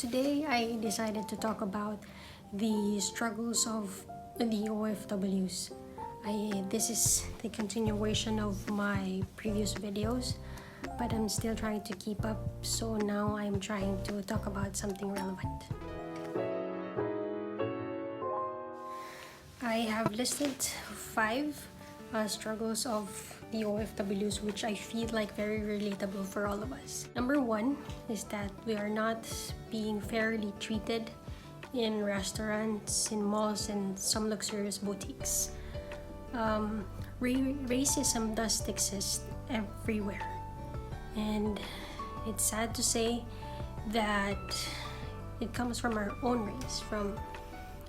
Today I decided to talk about the struggles of the OFWs. This is the continuation of my previous videos, but I'm still trying to keep up, so now I'm trying to talk about something relevant. I have listed 5 struggles of the OFWs which I feel like very relatable for all of us. Number 1 is that we are not being fairly treated in restaurants, in malls, and some luxurious boutiques. Racism does exist everywhere, and it's sad to say that it comes from our own race, from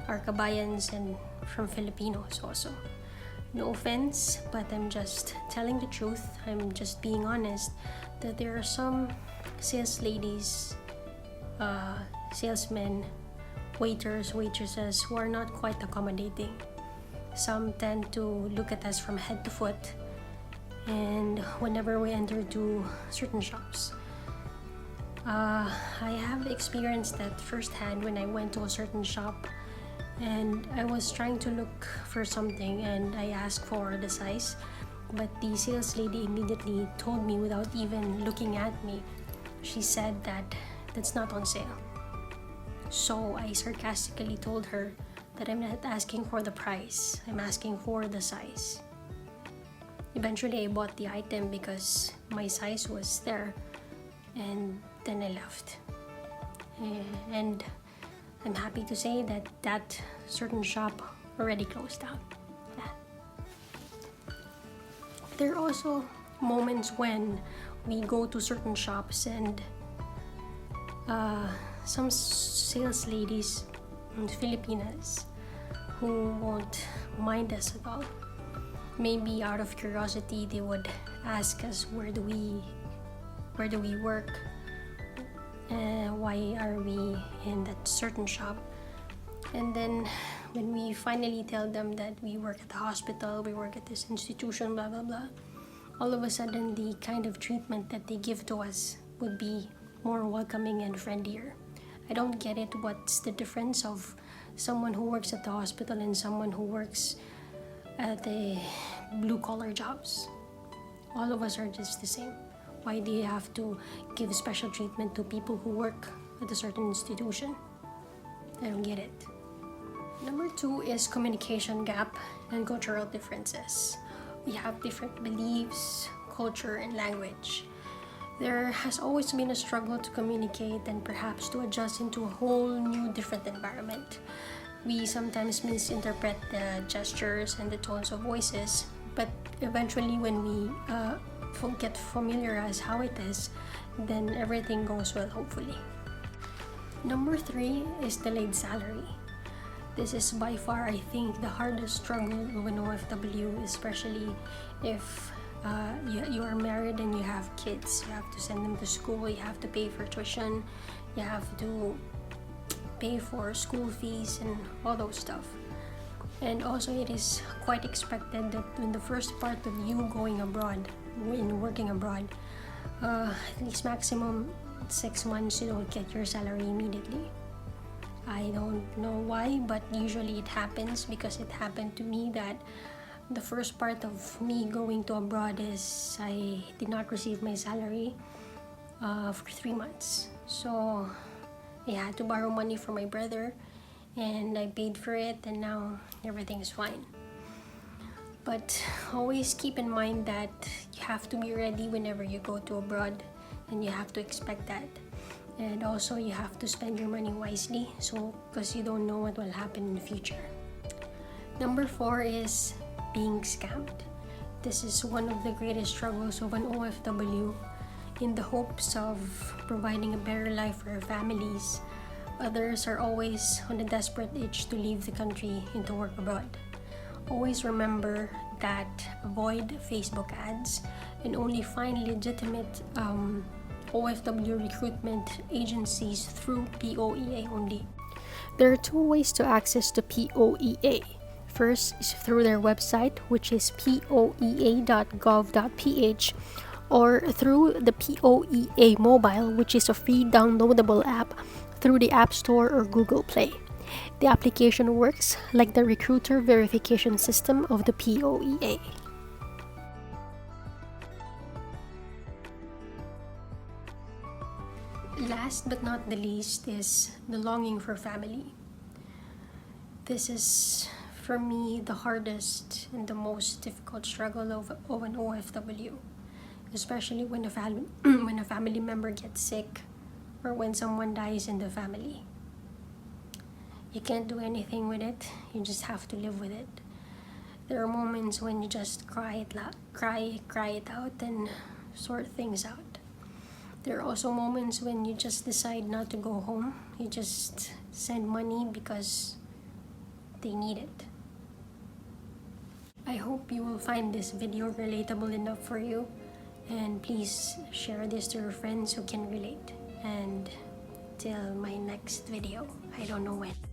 our kabayans and from Filipinos also. No offense, but I'm just telling the truth. I'm just being honest that there are some sales ladies, salesmen, waiters, waitresses who are not quite accommodating. Some tend to look at us from head to foot, and whenever we enter to certain shops. I have experienced that firsthand when I went to a certain shop and I was trying to look for something and I asked for the size, but the sales lady immediately told me without even looking at me. She said that that's not on sale. So I sarcastically told her that I'm not asking for the price, I'm asking for the size. Eventually I bought the item because my size was there, and then I left. And I'm happy to say that that certain shop already closed down. Yeah. There are also moments when we go to certain shops and some sales ladies, Filipinas, who won't mind us at all. Maybe out of curiosity they would ask us where do we work, why are we in that certain shop, and then when we finally tell them that we work at the hospital, we work at this institution, blah blah blah, all of a sudden the kind of treatment that they give to us would be more welcoming and friendlier. I don't get it. What's the difference of someone who works at the hospital and someone who works at the blue collar jobs? All of us are just the same. Why do you have to give special treatment to people who work at a certain institution? I don't get it. Number 2 is communication gap and cultural differences. We have different beliefs, culture, and language. There has always been a struggle to communicate and perhaps to adjust into a whole new different environment. We sometimes misinterpret the gestures and the tones of voices, but eventually when we get familiarized how it is, then everything goes well, hopefully. Number 3 is delayed salary. This is by far, I think, the hardest struggle of an OFW, especially if you are married and you have kids. You have to send them to school, you have to pay for tuition, you have to pay for school fees and all those stuff. And also it is quite expected that in the first part of you going abroad, in working abroad, at least maximum 6 months you don't get your salary immediately. I don't know why, but usually it happens, because it happened to me that the first part of me going to abroad is I did not receive my salary for 3 months. So I had to borrow money from my brother and I paid for it, and now everything is fine. But always keep in mind that you have to be ready whenever you go to abroad, and you have to expect that. And also you have to spend your money wisely, so because you don't know what will happen in the future. Number 4 is being scammed. This is one of the greatest struggles of an OFW. In the hopes of providing a better life for our families, others are always on a desperate itch to leave the country and to work abroad. Always remember that avoid Facebook ads and only find legitimate OFW recruitment agencies through POEA only. There are 2 ways to access the POEA. First is through their website, which is poea.gov.ph, or through the POEA mobile, which is a free downloadable app through the App Store or Google Play. The application works like the recruiter verification system of the POEA. Last but not the least is the longing for family. This is, for me, the hardest and the most difficult struggle of an OFW, especially when when a family member gets sick or when someone dies in the family. You can't do anything with it, you just have to live with it. There are moments when you just cry it out and sort things out. There are also moments when you just decide not to go home. You just send money because they need it. I hope you will find this video relatable enough for you, and please share this to your friends who can relate. And till my next video, I don't know when.